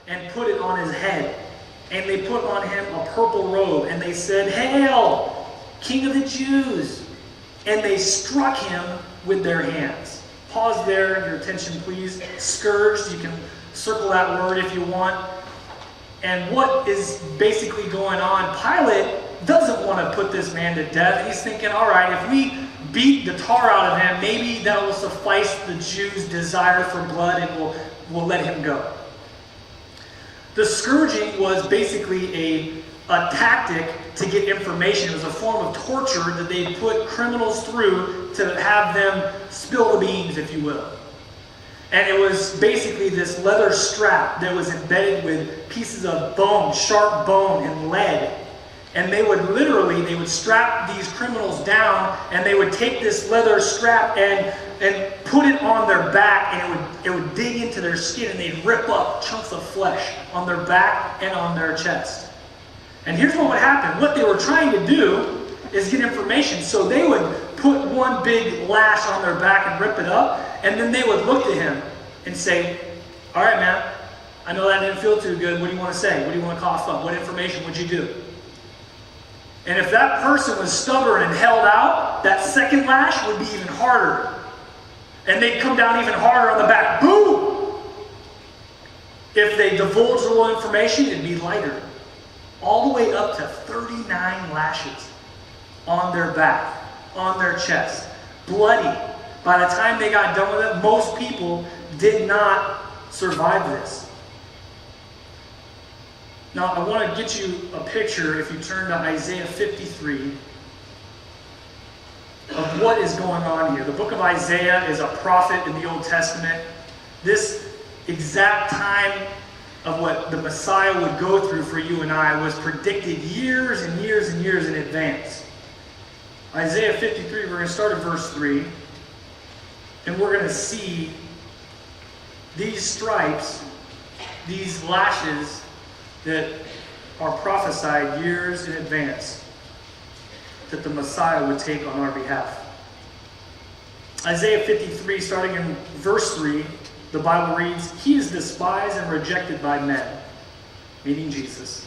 and put it on his head. And they put on him a purple robe, and they said, "Hail, King of the Jews!" And they struck him with their hands. Pause there, your attention please. Scourged, you can circle that word if you want. And what is basically going on? Pilate doesn't want to put this man to death. He's thinking, all right, if we beat the tar out of him, maybe that will suffice the Jews' desire for blood and we'll let him go. The scourging was basically a tactic to get information. It was a form of torture that they put criminals through to have them spill the beans, if you will. And it was basically this leather strap that was embedded with pieces of bone, sharp bone and lead. And they would strap these criminals down, and they would take this leather strap and put it on their back, and it would dig into their skin, and they'd rip up chunks of flesh on their back and on their chest. And here's what would happen. What they were trying to do is get information. So they would put one big lash on their back and rip it up, and then they would look to him and say, "All right, man, I know that didn't feel too good. What do you want to say? What do you want to cough up? What information would you do?" And if that person was stubborn and held out, that second lash would be even harder. And they'd come down even harder on the back. Boom! If they divulged a little information, it'd be lighter. All the way up to 39 lashes on their back, on their chest. Bloody. By the time they got done with it, most people did not survive this. Now, I want to get you a picture, if you turn to Isaiah 53, of what is going on here. The book of Isaiah is a prophet in the Old Testament. This exact time of what the Messiah would go through for you and I was predicted years and years and years in advance. Isaiah 53, we're going to start at verse 3, and we're going to see these stripes, these lashes, that are prophesied years in advance that the Messiah would take on our behalf. Isaiah 53, starting in verse 3, the Bible reads, "He is despised and rejected by men," meaning Jesus,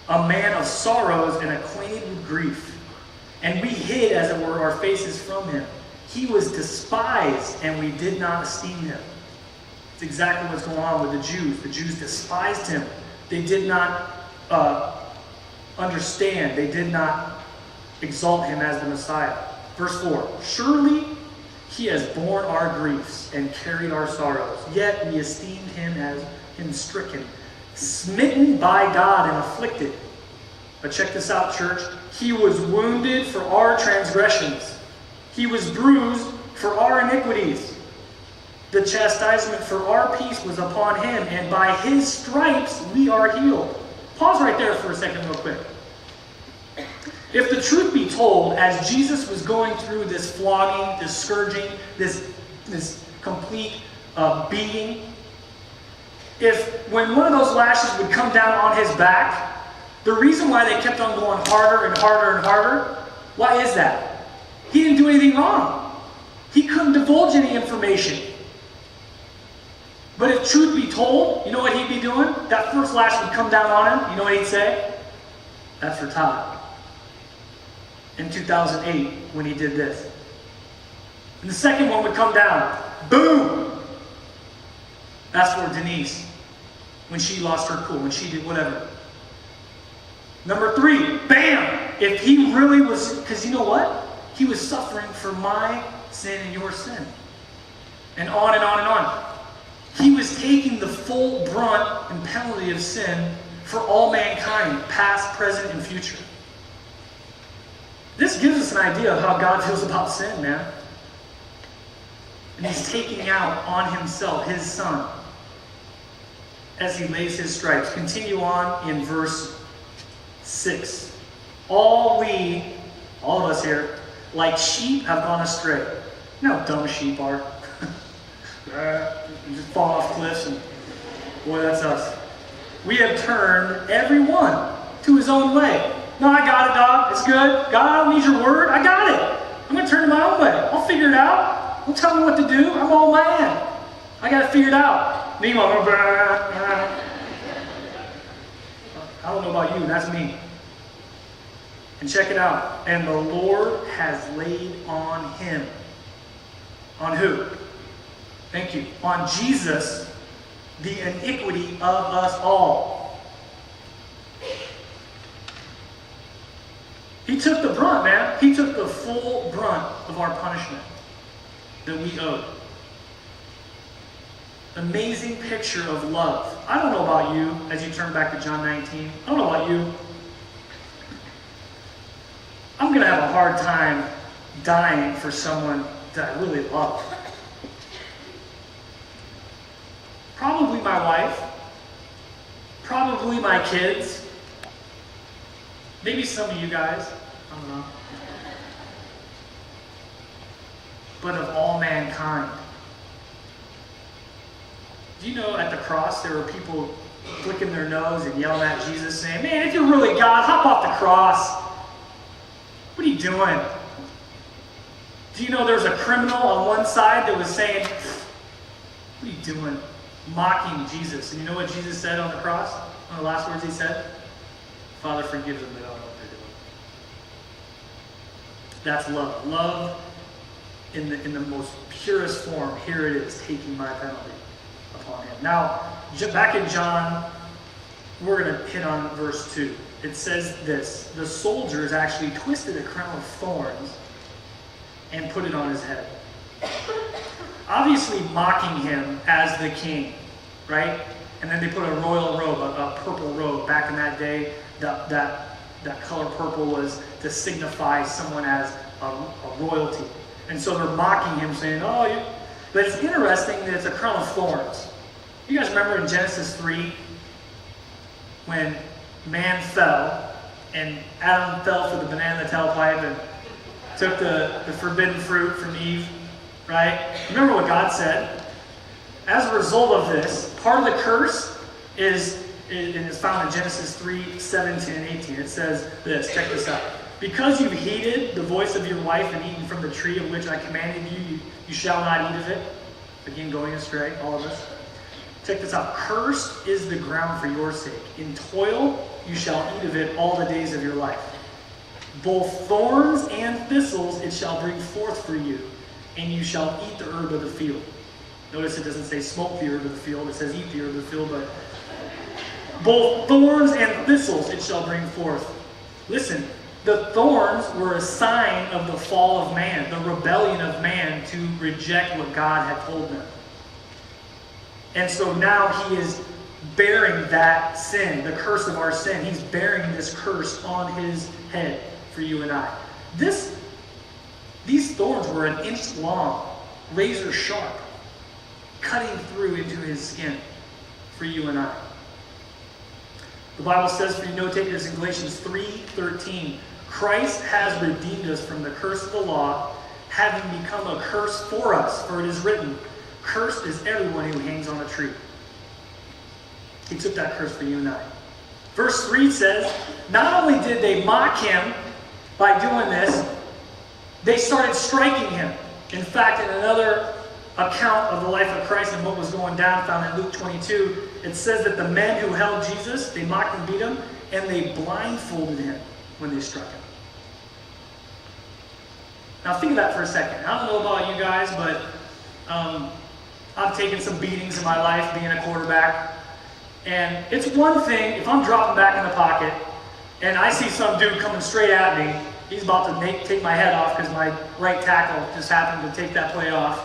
"a man of sorrows and acquainted with grief. And we hid, as it were, our faces from him. He was despised, and we did not esteem him." It's exactly what's going on with the Jews. The Jews despised him. They did not understand. They did not exalt him as the Messiah. Verse 4, "Surely he has borne our griefs and carried our sorrows, yet we esteemed him as stricken, smitten by God and afflicted." But check this out, church. "He was wounded for our transgressions. He was bruised for our iniquities. The chastisement for our peace was upon him, and by his stripes we are healed." Pause right there for a second real quick. If the truth be told, as Jesus was going through this flogging, this scourging, this complete beating, if when one of those lashes would come down on his back, the reason why they kept on going harder and harder and harder, why is that? He didn't do anything wrong. He couldn't divulge any information. But if truth be told, you know what he'd be doing? That first lash would come down on him. You know what he'd say? "That's for Todd." In 2008, when he did this. And the second one would come down. Boom! That's for Denise. When she lost her cool, when she did whatever. Number 3, bam! If he really was, because you know what? He was suffering for my sin and your sin. And on and on and on. He was taking the full brunt and penalty of sin for all mankind, past, present, and future. This gives us an idea of how God feels about sin, man. And he's taking out on himself, his son, as he lays his stripes. Continue on in verse 6. All of us here, like sheep have gone astray. You know how dumb sheep are. You just fall off cliffs, and boy, that's us. "We have turned every one to his own way." No, I got it, dog. It's good. God, I don't need your word. I got it. I'm going to turn it my own way. I'll figure it out. Don't tell me what to do. I'm all man. I got to figure it out. Meanwhile, about you. That's me. And check it out. And the Lord has laid on him. On who? Thank you. On Jesus, the iniquity of us all. He took the brunt, man. He took the full brunt of our punishment that we owed. Amazing picture of love. I don't know about you as you turn back to John 19. I don't know about you. I'm going to have a hard time dying for someone that I really love. Probably my wife. Probably my kids. Maybe some of you guys. I don't know. But of all mankind. Do you know at the cross there were people flicking their nose and yelling at Jesus saying, man, if you're really God, hop off the cross. What are you doing? Do you know there's a criminal on one side that was saying, what are you doing? Mocking Jesus. And you know what Jesus said on the cross? One of the last words he said? Father, forgive them, they don't know what they're doing. That's love. Love in the most purest form. Here it is, taking my penalty upon him. Now, back in John, we're going to hit on verse 2. It says this: the soldiers actually twisted a crown of thorns and put it on his head. Obviously mocking him as the king, right? And then they put a royal robe, a purple robe. Back in that day, that color purple was to signify someone as a royalty. And so they're mocking him, saying, but it's interesting that it's a crown of thorns. You guys remember in Genesis 3, when man fell, and Adam fell for the banana tailpipe and took the forbidden fruit from Eve, right? Remember what God said? As a result of this, part of the curse is found in Genesis 3, 17 and 18. It says this, check this out. Because you've heeded the voice of your wife and eaten from the tree of which I commanded you, you shall not eat of it. Again, going astray, all of us. Check this out. Cursed is the ground for your sake. In toil you shall eat of it all the days of your life. Both thorns and thistles it shall bring forth for you, and you shall eat the herb of the field. Notice it doesn't say smoke the herb of the field, it says eat the herb of the field, but both thorns and thistles it shall bring forth. Listen, the thorns were a sign of the fall of man, the rebellion of man to reject what God had told them. And so now he is bearing that sin, the curse of our sin. He's bearing this curse on his head for you and I. These thorns were an inch long, razor sharp, cutting through into his skin for you and I. The Bible says for you note takers in Galatians 3:13, Christ has redeemed us from the curse of the law, having become a curse for us, for it is written, cursed is everyone who hangs on a tree. He took that curse for you and I. Verse 3 says, not only did they mock him by doing this, they started striking him. In fact, in another account of the life of Christ and what was going down, found in Luke 22, it says that the men who held Jesus, they mocked and beat him, and they blindfolded him when they struck him. Now think of that for a second. I don't know about you guys, but I've taken some beatings in my life being a quarterback. And it's one thing if I'm dropping back in the pocket and I see some dude coming straight at me, he's about to take my head off because my right tackle just happened to take that play off.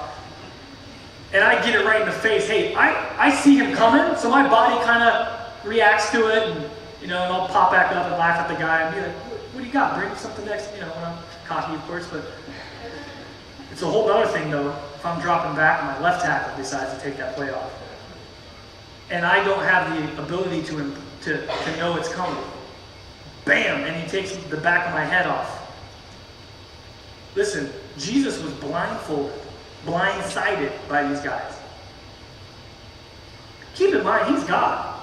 And I get it right in the face. Hey, I see him coming, so my body kind of reacts to it, and I'll pop back up and laugh at the guy and be like, what do you got? Bring something next, when I'm cocky, of course, but it's a whole other thing, though, if I'm dropping back and my left tackle decides to take that play off. And I don't have the ability to know it's coming. Bam! And he takes the back of my head off. Listen, Jesus was blindfolded, blindsided by these guys. Keep in mind, he's God.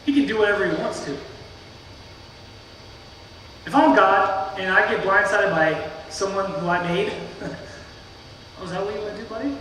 He can do whatever he wants to. If I'm God and I get blindsided by someone who I made, oh, is that what you want to do, buddy?